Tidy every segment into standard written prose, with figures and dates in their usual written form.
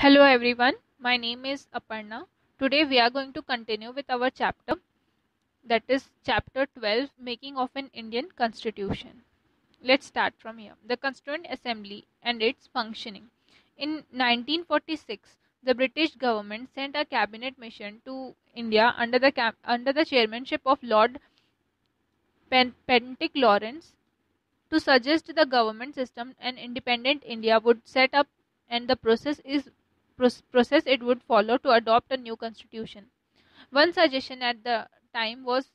Hello everyone, my name is Aparna. Today we are going to continue with our chapter, that is chapter 12, Making of an Indian Constitution. Let's start from here. The Constituent Assembly and its functioning. In 1946, the British government sent a cabinet mission to India under the chairmanship of Lord Pentic Lawrence to suggest the government system an independent India would set up, and the process it would follow to adopt a new constitution. One suggestion at the time was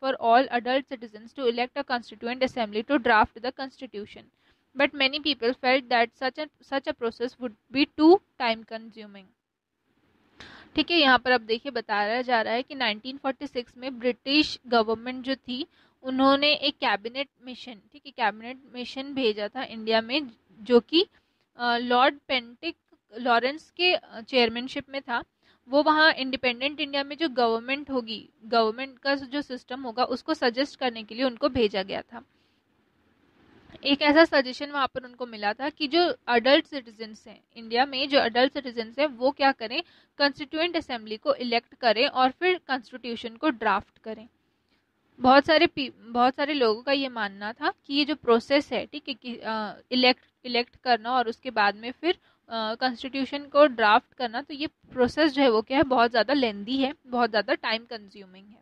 for all adult citizens to elect a constituent assembly to draft the constitution. But many people felt that such a process would be too time consuming. ठीक है, यहाँ पर अब देखिए बताया जा रहा है कि 1946 में ब्रिटिश गवर्नमेंट जो थी उन्होंने एक कैबिनेट मिशन, ठीक है, कैबिनेट मिशन भेजा था इंडिया में, जो कि लॉर्ड पेंटिक लॉरेंस के चेयरमैनशिप में था। वो वहाँ इंडिपेंडेंट इंडिया में जो गवर्नमेंट होगी, गवर्नमेंट का जो सिस्टम होगा उसको सजेस्ट करने के लिए उनको भेजा गया था। एक ऐसा सजेशन वहाँ पर उनको मिला था कि जो अडल्ट सिटीजन्स हैं इंडिया में, जो अडल्ट सिटीजन्स हैं वो क्या करें, कंस्टिट्यूएंट असेंबली को इलेक्ट करें और फिर कॉन्स्टिट्यूशन को ड्राफ्ट करें। बहुत सारे लोगों का ये मानना था कि ये जो प्रोसेस है, ठीक है, कि इलेक्ट करना और उसके बाद में फिर कॉन्स्टिट्यूशन को ड्राफ्ट करना, तो ये प्रोसेस जो है वो क्या है, बहुत ज़्यादा लेंदी है, बहुत ज़्यादा टाइम कंज्यूमिंग है।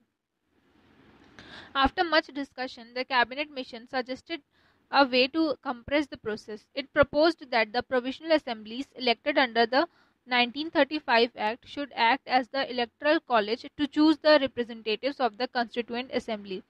After much discussion the cabinet mission suggested a way to compress the process. It proposed that the provisional assemblies elected under the 1935 Act should act as the electoral college to choose the representatives of the constituent assembly.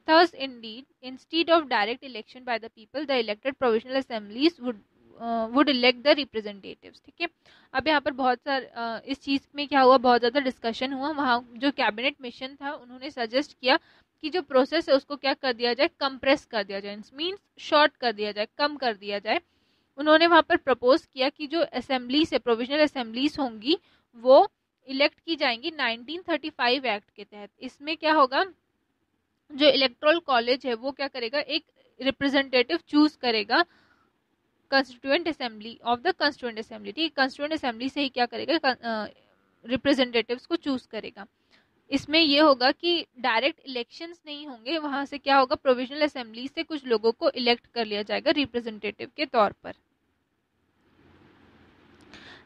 Thus, instead of direct election by the people, the elected provisional assemblies would elect the representatives. ठीक है, अब यहाँ पर बहुत सारे इस चीज़ में क्या हुआ, बहुत ज़्यादा डिस्कशन हुआ। वहाँ जो कैबिनेट मिशन था उन्होंने सजेस्ट किया कि जो प्रोसेस है उसको क्या कर दिया जाए, कंप्रेस कर दिया जाए, मीन्स शॉर्ट कर दिया जाए, कम कर दिया जाए। उन्होंने वहाँ पर प्रपोज किया कि जो असेंबलीज है, प्रोविजनल असेंबलीज होंगी, वो इलेक्ट की जाएंगी 1935 एक्ट के तहत। इसमें क्या होगा, जो इलेक्टोरल कॉलेज है वो क्या करेगा, एक रिप्रेजेंटेटिव चूज करेगा constituent assembly of the constituent assembly, ठीक है, कंस्टिट्यूएंट असेंबली से ही क्या करेगा, रिप्रेजेंटेटिव्स को चूज करेगा। इसमें यह होगा कि डायरेक्ट इलेक्शंस नहीं होंगे, वहां से क्या होगा, प्रोविजनल असेंबली से कुछ लोगों को इलेक्ट कर लिया जाएगा रिप्रेजेंटेटिव के तौर पर।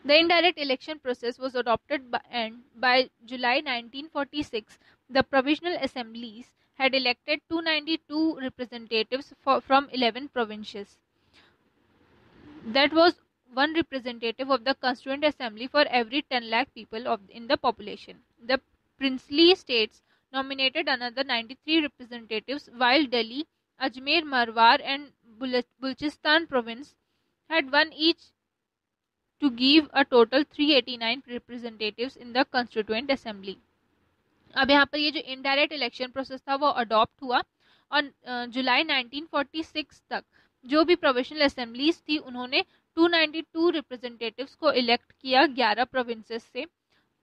The indirect election process was adopted and by July 1946 the provisional assemblies had elected 292 representatives from 11 provinces. That was one representative of the constituent assembly for every 10 lakh people in the population. The princely states nominated another 93 representatives, while Delhi, Ajmer, Marwar and Balochistan province had one each, to give a total 389 representatives in the constituent assembly. अब यहाँ पर ये जो indirect election process था वो adopt हुआ और जुलाई 1946 तक जो भी प्रोविजनल असेंबलीज थी उन्होंने 292 रिप्रेजेंटेटिव्स को इलेक्ट किया 11 प्रोविंसेस से।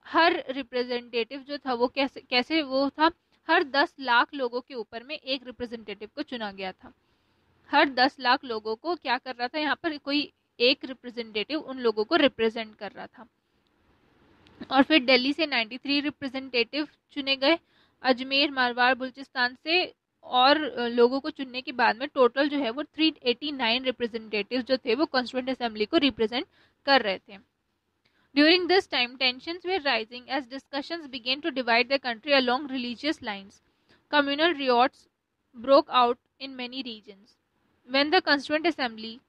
हर रिप्रेजेंटेटिव जो था वो कैसे वो था, हर 10 लाख लोगों के ऊपर में एक रिप्रेजेंटेटिव को चुना गया था। हर 10 लाख लोगों को क्या कर रहा था, यहाँ पर कोई एक रिप्रेजेंटेटिव उन लोगों को रिप्रेजेंट कर रहा था। और फिर दिल्ली से 93 रिप्रेजेंटेटिव चुने गए, अजमेर, मारवाड़, बलूचिस्तान से और लोगों को चुनने के बाद में टोटल जो है वो 389 रिप्रेजेंटेटिव जो थे वो कॉन्स्टिट्यूएंट असेंबली को रिप्रेजेंट कर रहे थे। During this time, tensions were rising as discussions began to divide the country along religious lines. Communal riots broke out in many regions. When the Constituent Assembly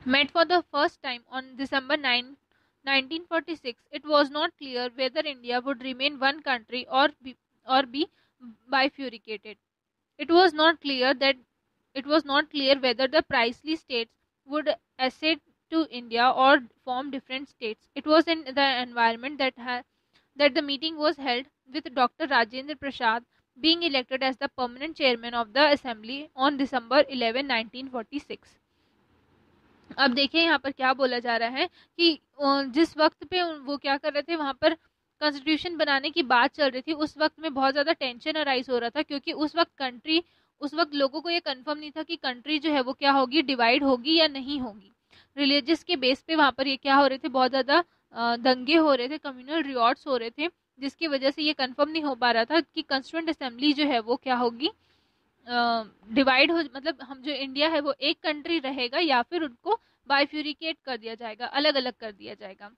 met for the first time on December 9, 1946, it was not clear whether India would remain one country or be bifurcated. It was not clear whether the princely states would accede to India or form different states. It was in the environment that the meeting was held, with Dr. Rajendra Prasad being elected as the permanent chairman of the assembly on December 11, 1946. अब देखिए यहाँ पर क्या बोला जा रहा है कि जिस वक्त पे वो क्या कर रहे थे, वहाँ पर कॉन्स्टिट्यूशन बनाने की बात चल रही थी, उस वक्त में बहुत ज़्यादा टेंशन अराइज हो रहा था, क्योंकि उस वक्त लोगों को ये कंफर्म नहीं था कि कंट्री जो है वो क्या होगी, डिवाइड होगी या नहीं होगी। रिलीजियस के बेस पे वहाँ पर ये क्या हो रहे थे, बहुत ज़्यादा दंगे हो रहे थे, कम्युनल रिवॉर्ड्स हो रहे थे, जिसकी वजह से ये कंफर्म नहीं हो पा रहा था कि कंस्टिट्यूएंट असेंबली जो है वो क्या होगी, डिवाइड हो, मतलब हम जो इंडिया है वो एक कंट्री रहेगा या फिर उनको बाइफ्यूरिकेट कर दिया जाएगा, अलग अलग कर दिया जाएगा।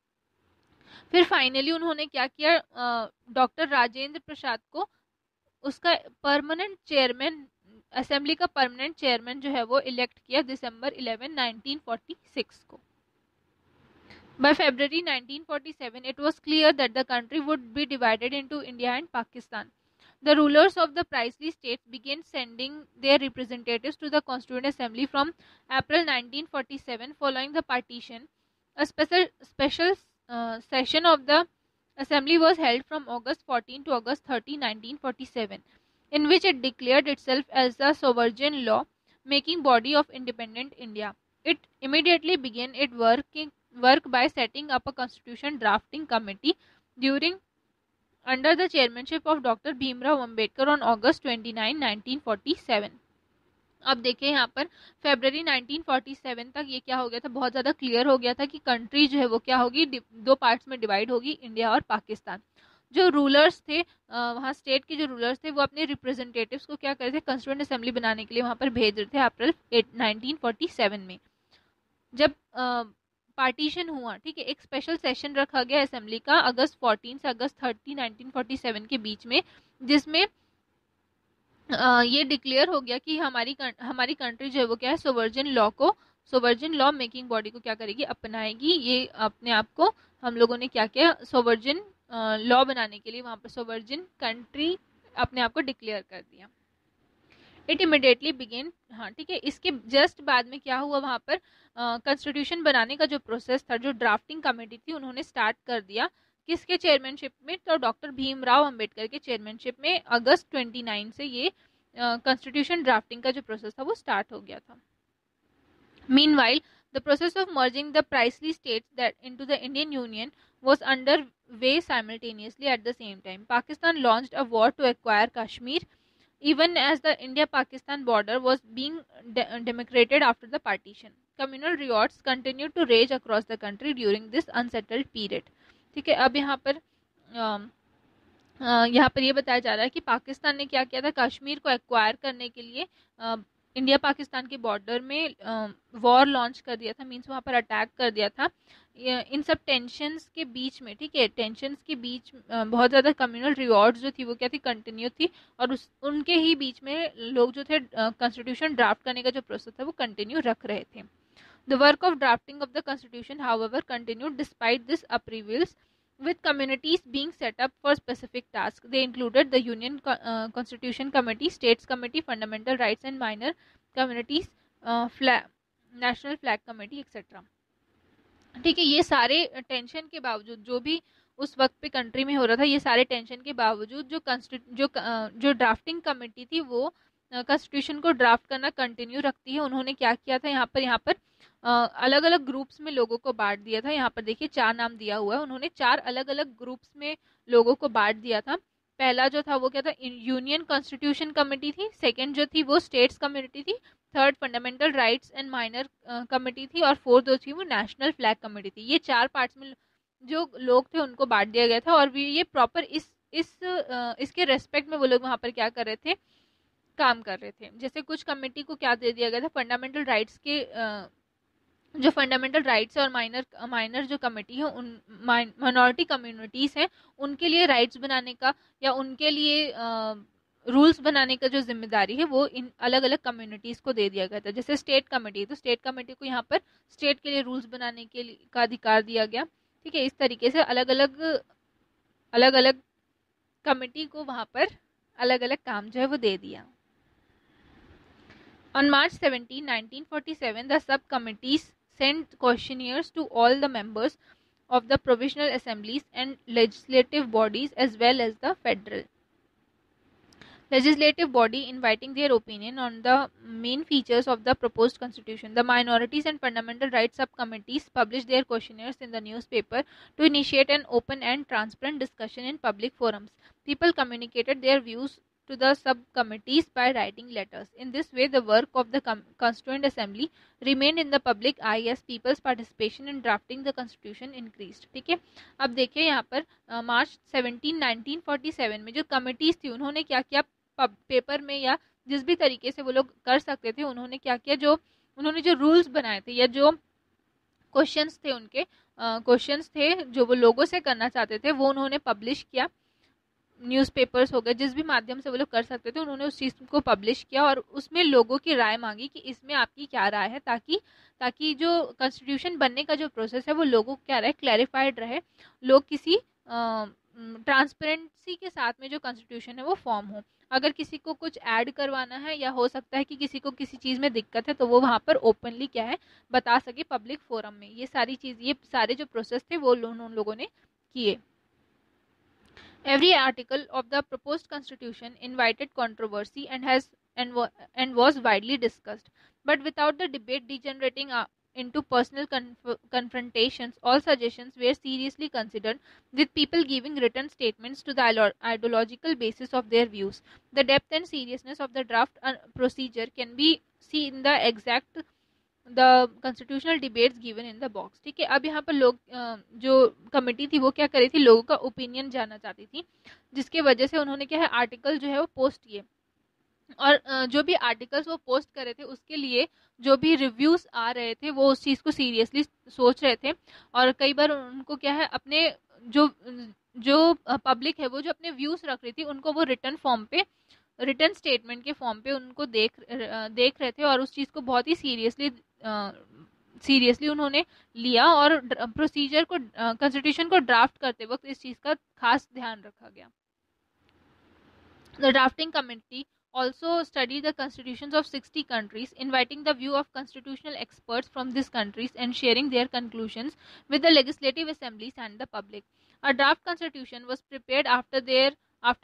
फिर फाइनली उन्होंने क्या किया, डॉक्टर राजेंद्र प्रसाद को उसका परमानेंट चेयरमैन, असेंबली का परमानेंट चेयरमैन जो है वो इलेक्ट किया दिसंबर 11, 1946 को। By February 1947, it was clear that the country would be divided into India and Pakistan. The rulers of the princely states began sending their representatives to the Constituent Assembly from April 1947 following the partition. A special session of the Assembly was held from August 14 to August 30, 1947, in which it declared itself as the sovereign law-making body of independent India. It immediately began its work by setting up a constitution drafting committee under the chairmanship of Dr. Bhimrao Ambedkar on August 29, 1947. अब देखिए यहाँ पर फरवरी 1947 तक ये क्या हो गया था, बहुत ज़्यादा क्लियर हो गया था कि कंट्री जो है वो क्या होगी, दो पार्ट्स में डिवाइड होगी, इंडिया और पाकिस्तान। जो रूलर्स थे वहाँ स्टेट के जो रूलर्स थे वो अपने रिप्रेजेंटेटिव्स को क्या कर रहे थे, कंस्टिट्यूएंट असेंबली बनाने के लिए वहाँ पर भेज रहे थे अप्रैल 1947 में। जब पार्टीशन हुआ, ठीक है, एक स्पेशल सेशन रखा गया असेंबली का अगस्त 14 से अगस्त 30, 1947 के बीच में, जिसमें ये डिक्लेयर हो गया कि हमारी कंट्री जो है वो क्या है, सोवर्जिन लॉ मेकिंग बॉडी को क्या करेगी, अपनाएगी। ये अपने आप को हम लोगों ने क्या किया, सोवर्जिन लॉ बनाने के लिए वहाँ पर सोवर्जिन कंट्री अपने आप को डिक्लेयर कर दिया। इट इमिडिएटली बिगिन, हाँ ठीक है, इसके जस्ट बाद में क्या हुआ, वहाँ पर कॉन्स्टिट्यूशन बनाने का जो प्रोसेस था, जो ड्राफ्टिंग कमेटी थी, उन्होंने स्टार्ट कर दिया। किसके चेयरमैनशिप में, तो डॉक्टर भीमराव अंबेडकर के चेयरमैनशिप में अगस्त 29 से ये कॉन्स्टिट्यूशन ड्राफ्टिंग का जो प्रोसेस था वो स्टार्ट हो गया था। Meanwhile the process of merging the princely states that into the Indian union was underway simultaneously at the same time. Pakistan launched a war to acquire Kashmir, even as the India-Pakistan border was being demarcated after the partition. Communal riots continued to rage across the country during this unsettled period. ठीक है, अब यहाँ पर ये बताया जा रहा है कि पाकिस्तान ने क्या किया था, कश्मीर को एक्वायर करने के लिए इंडिया पाकिस्तान के बॉर्डर में वॉर लॉन्च कर दिया था, मीन्स वहाँ पर अटैक कर दिया था। इन सब टेंशन्स के बीच में, ठीक है, टेंशन्स के बीच बहुत ज़्यादा कम्युनल रिवॉर्ड्स जो थी वो क्या थी, कंटिन्यू थी, और उनके ही बीच में लोग जो थे कॉन्स्टिट्यूशन ड्राफ्ट करने का जो प्रोसेस था वो कंटिन्यू रख रहे थे। The work of drafting of the constitution however continued despite this upheavals, with committees being set up for specific tasks. They included the Union Constitution Committee, States Committee, Fundamental Rights and Minor Communities, National Flag Committee, etc. ठीक है, ये सारे tension के बावजूद, जो भी उस वक्त पे कंट्री में हो रहा था, ये सारे टेंशन के बावजूद जो ड्राफ्टिंग कमेटी थी वो कॉन्स्टिट्यूशन को ड्राफ्ट करना कंटिन्यू रखती है। उन्होंने क्या किया था, यहाँ पर अलग अलग ग्रुप्स में लोगों को बांट दिया था। यहाँ पर देखिए 4 नाम दिया हुआ है, उन्होंने 4 अलग अलग ग्रुप्स में लोगों को बांट दिया था। पहला जो था वो क्या था, यूनियन कॉन्स्टिट्यूशन कमेटी थी, सेकंड जो थी वो स्टेट्स कमेटी थी, third fundamental rights and minor committee थी, और फोर्थ जो थी वो नेशनल फ्लैग कमेटी थी। ये 4 पार्ट्स में जो लोग थे उनको बांट दिया गया था, और ये प्रॉपर इसके रेस्पेक्ट में वो लोग वहाँ पर क्या कर रहे थे, काम कर रहे थे। जैसे कुछ कमेटी को क्या दे दिया गया था, फंडामेंटल राइट्स के जो फंडामेंटल राइट्स और माइनर जो कमेटी है, उन माइनॉरिटी कम्युनिटीज हैं, उनके लिए राइट्स बनाने का या उनके लिए रूल्स बनाने का जो जिम्मेदारी है वो इन अलग अलग कम्युनिटीज को दे दिया गया था। जैसे स्टेट कमेटी, तो स्टेट कमेटी को यहाँ पर स्टेट के लिए रूल्स बनाने के लिए का अधिकार दिया गया। ठीक है, इस तरीके से अलग अलग कमेटी को वहाँ पर अलग अलग काम जो है वो दे दिया। On March 17, 1947, the subcommittees sent questionnaires to all the members of the provisional assemblies and legislative bodies as well as the federal legislative body, inviting their opinion on the main features of the proposed constitution. The minorities and fundamental rights subcommittees published their questionnaires in the newspaper to initiate an open and transparent discussion in public forums. People communicated their views to the subcommittees by writing letters. In this way, the work of the Constituent Assembly remained in the public eye as people's participation in drafting the Constitution increased. ठीक है, अब देखिए यहाँ पर मार्च 17, 1947 में जो committees थी उन्होंने क्या किया, पेपर में या जिस भी तरीके से वो लोग कर सकते थे उन्होंने क्या किया, जो उन्होंने जो रूल्स बनाए थे या जो क्वेश्चंस थे उनके क्वेश्चंस थे जो वो लोगों से करना चाहते थे वो उन्होंने पब्लिश किया। न्यूज़पेपर्स हो गए, जिस भी माध्यम से वो लोग कर सकते थे उन्होंने उस चीज़ को पब्लिश किया और उसमें लोगों की राय मांगी कि इसमें आपकी क्या राय है, ताकि जो कॉन्स्टिट्यूशन बनने का जो प्रोसेस है वो लोगों को क्या रहे, क्लैरिफाइड रहे, लोग किसी ट्रांसपेरेंसी के साथ में जो कॉन्स्टिट्यूशन है वो फॉर्म हो। अगर किसी को कुछ ऐड करवाना है या हो सकता है कि किसी को किसी चीज़ में दिक्कत है तो वो वहाँ पर ओपनली क्या है बता सके पब्लिक फोरम में। ये सारे जो प्रोसेस थे वो उन लोगों ने किए। Every article of the proposed constitution invited controversy and was widely discussed, but without the debate degenerating into personal confrontations, all suggestions were seriously considered, with people giving written statements to the ideological basis of their views. The depth and seriousness of the draft procedure can be seen in the constitutional debates given in the box. ठीक है, अब यहाँ पर लोग जो committee थी वो क्या कर रही थी, लोगों का ओपिनियन जानना चाहती थी, जिसके वजह से उन्होंने क्या है आर्टिकल जो है वो पोस्ट किए और जो भी आर्टिकल्स वो पोस्ट कर रहे थे उसके लिए जो भी रिव्यूज आ रहे थे वो उस चीज़ को सीरियसली सोच रहे थे और कई बार उनको क्या है अपने जो पब्लिक है वो जो अपने व्यूज रख रही थी उनको वो रिटर्न स्टेटमेंट के फॉर्म पे उनको देख रहे थे और उस चीज़ को बहुत ही सीरियसली उन्होंने लिया और प्रोसीजर को कॉन्स्टिट्यूशन को ड्राफ्ट करते वक्त इस चीज़ का खास ध्यान रखा गया। The drafting committee also studied the constitutions of 60 countries, inviting the view of constitutional experts from these countries and sharing their conclusions with the legislative assemblies and the public. A draft constitution was prepared after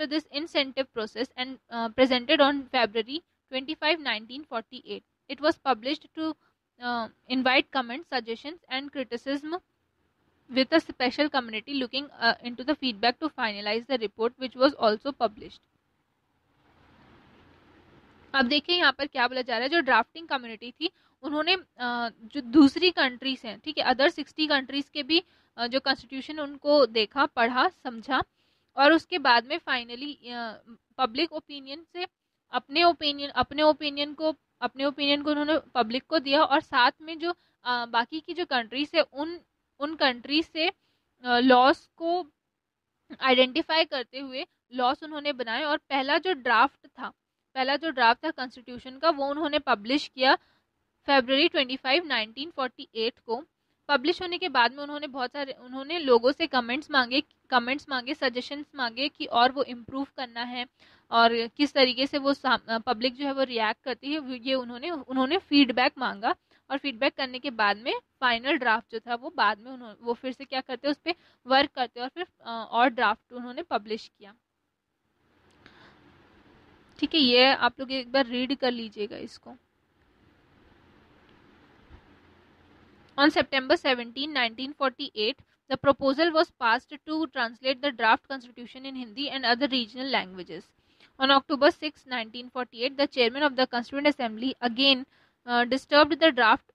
this incentive process and presented on February 25, 1948. It was published to invite comments, suggestions, and criticism, with a special committee looking into the feedback to finalize the report, which was also published. अब देखिए यहाँ पर क्या बोला जा रहा है, जो ड्राफ्टिंग कम्युनिटी थी उन्होंने जो दूसरी कंट्रीज हैं, ठीक है, अदर 60 कंट्रीज के भी जो कॉन्स्टिट्यूशन उनको देखा, पढ़ा, समझा और उसके बाद में फाइनली पब्लिक ओपिनियन से अपने ओपिनियन को उन्होंने पब्लिक को दिया और साथ में जो बाकी की जो कंट्रीज है उन कंट्रीज से लॉस को आइडेंटिफाई करते हुए लॉस उन्होंने बनाए और पहला जो ड्राफ्ट था कॉन्स्टिट्यूशन का वो उन्होंने पब्लिश किया फरवरी 25, 1948 को। पब्लिश होने के बाद में उन्होंने लोगों से कमेंट्स मांगे, सजेशंस मांगे कि और वो इम्प्रूव करना है और किस तरीके से वो पब्लिक जो है वो रिएक्ट करती है, ये उन्होंने फीडबैक मांगा और फीडबैक करने के बाद में फाइनल ड्राफ्ट जो था वो बाद में वो फिर से क्या करते उस पर वर्क करते और फिर और ड्राफ्ट उन्होंने पब्लिश किया। ठीक है, ये आप लोग एक बार रीड कर लीजिएगा इसको। On September 17, 1948, the proposal was passed to translate the draft constitution in Hindi and other regional languages. On October 6, 1948, the chairman of the Constituent Assembly again disturbed the draft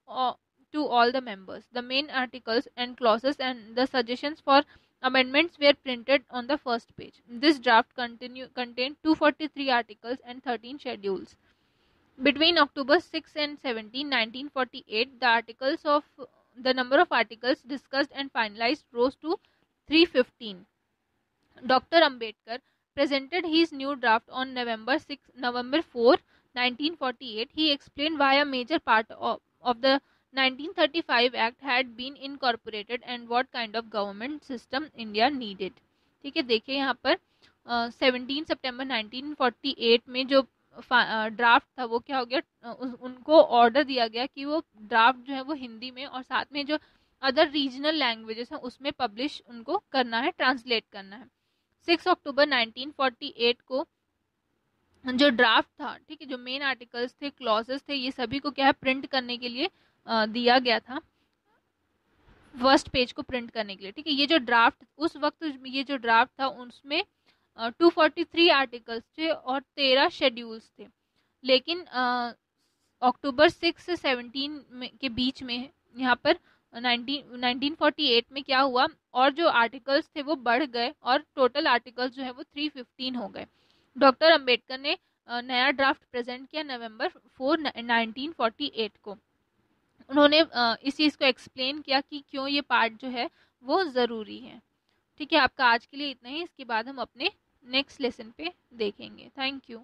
to all the members. The main articles and clauses and the suggestions for amendments were printed on the first page. This draft contained 243 articles and 13 schedules. Between October 6 and 17, 1948, the number of articles discussed and finalized rose to 315. Dr. Ambedkar presented his new draft on November 4, 1948. He explained why a major part of the 1935 Act had been incorporated and what kind of government system India needed. ठीक है, देखिए यहाँ पर 17 सितंबर 1948 में जो draft था वो क्या हो गया, उनको ऑर्डर दिया गया कि वो ड्राफ्ट जो है वो हिंदी में और साथ में जो अदर रीजनल लैंग्वेजेस हैं उसमें पब्लिश उनको करना है, ट्रांसलेट करना है। 6 अक्टूबर 1948 को जो ड्राफ्ट था, ठीक है, जो मेन आर्टिकल्स थे, क्लॉजेस थे, ये सभी को क्या है प्रिंट करने के लिए दिया गया था, फर्स्ट पेज को प्रिंट करने के लिए। ठीक है, ये जो ड्राफ्ट उस वक्त ये जो ड्राफ्ट था उसमें 243 आर्टिकल्स थे और 13 शेड्यूल्स थे। लेकिन अक्टूबर 6 से 17 के बीच में यहाँ पर 1948 में क्या हुआ, और जो आर्टिकल्स थे वो बढ़ गए और टोटल आर्टिकल्स जो है वो 315 हो गए। डॉक्टर अंबेडकर ने नया ड्राफ्ट प्रेजेंट किया नवंबर 4 1948 को। उन्होंने इस चीज़ को एक्सप्लेन किया कि क्यों ये पार्ट जो है वो ज़रूरी है। ठीक है, आपका आज के लिए इतना ही। इसके बाद हम अपने नेक्स्ट लेसन पे देखेंगे। Thank you.